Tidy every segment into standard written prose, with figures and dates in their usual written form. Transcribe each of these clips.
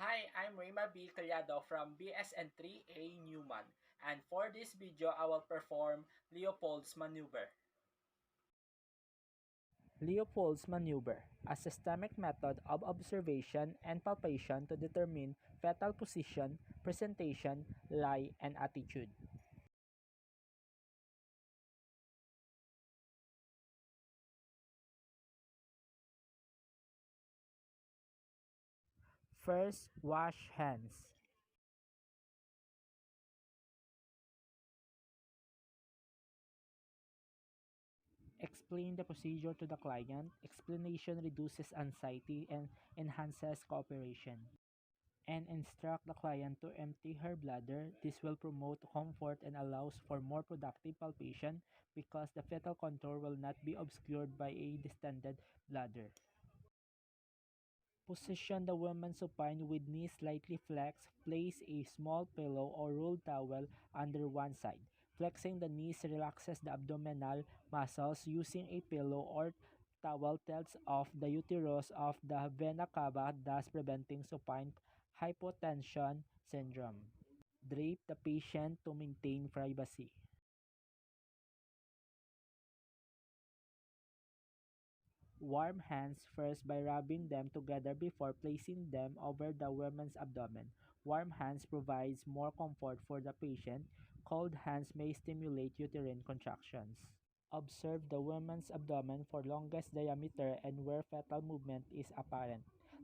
Hi, I'm Raymar B. Collado from BSN3A Newman, and for this video, I will perform Leopold's maneuver. Leopold's maneuver, a systemic method of observation and palpation to determine fetal position, presentation, lie, and attitude. First, wash hands. Explain the procedure to the client. Explanation reduces anxiety and enhances cooperation. And instruct the client to empty her bladder. This will promote comfort and allows for more productive palpation because the fetal contour will not be obscured by a distended bladder. Position the woman supine with knees slightly flexed. Place a small pillow or rolled towel under one side. Flexing the knees relaxes the abdominal muscles. Using a pillow or towel tilts off the uterus of the vena cava, thus preventing supine hypotension syndrome. Drape the patient to maintain privacy. Warm hands first by rubbing them together before placing them over the woman's abdomen. Warm hands provides more comfort for the patient. Cold hands may stimulate uterine contractions. Observe the woman's abdomen for longest diameter and where fetal movement is apparent.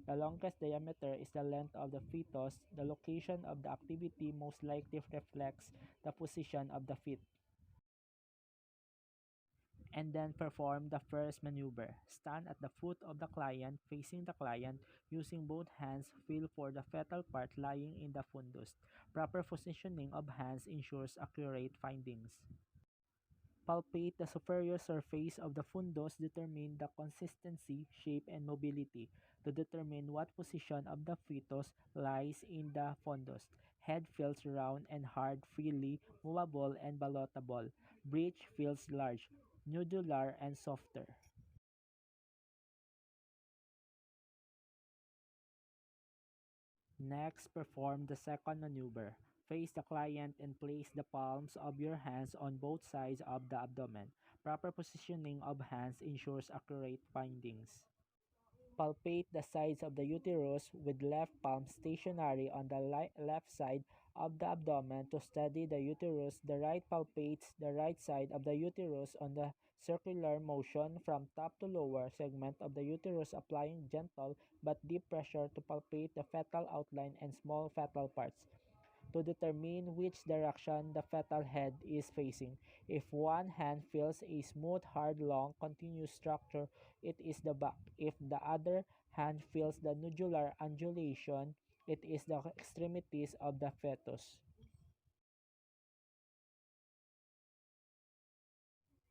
The longest diameter is the length of the fetus. The location of the activity most likely reflects the position of the feet. And then perform the first maneuver. Stand at the foot of the client, facing the client, using both hands, feel for the fetal part lying in the fundus. Proper positioning of hands ensures accurate findings. Palpate the superior surface of the fundus, determine the consistency, shape, and mobility. To determine what position of the fetus lies in the fundus. Head feels round and hard, freely movable and ballotable. Breech feels large, nodular, and softer. Next, perform the second maneuver. Face the client and place the palms of your hands on both sides of the abdomen. Proper positioning of hands ensures accurate findings. Palpate the sides of the uterus with left palm stationary on the left side of the abdomen to steady the uterus. The right palpates the right side of the uterus on the circular motion from top to lower segment of the uterus, applying gentle but deep pressure to palpate the fetal outline and small fetal parts to determine which direction the fetal head is facing. If one hand feels a smooth, hard, long, continuous structure, it is the back. If the other hand feels the nodular undulation, it is the extremities of the fetus.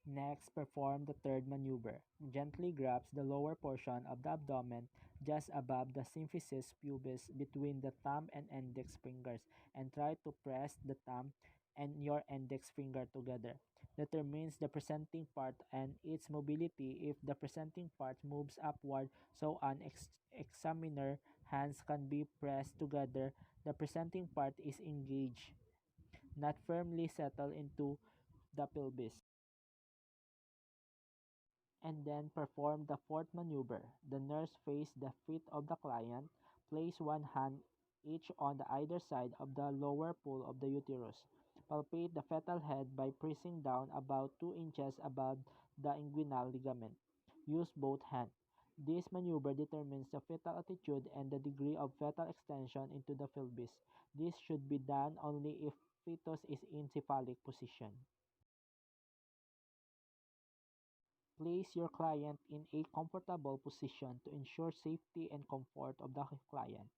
Next, perform the third maneuver. Gently grasp the lower portion of the abdomen just above the symphysis pubis between the thumb and index fingers and try to press the thumb and your index finger together. Determines the presenting part and its mobility. If the presenting part moves upward so an examiner hands can be pressed together, the presenting part is engaged, not firmly settled into the pelvis. And then perform the fourth maneuver. The nurse face the feet of the client. Place one hand each on the either side of the lower pole of the uterus. Palpate the fetal head by pressing down about 2 inches above the inguinal ligament. Use both hands. This maneuver determines the fetal attitude and the degree of fetal extension into the pelvis. This should be done only if fetus is in cephalic position. Place your client in a comfortable position to ensure safety and comfort of the client.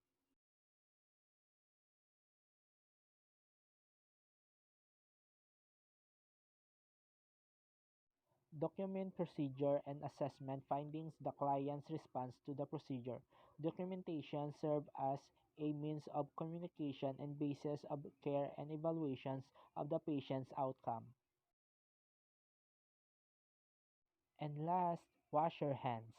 Document procedure and assessment findings, the client's response to the procedure. Documentation serve as a means of communication and basis of care and evaluations of the patient's outcome. And last, wash your hands.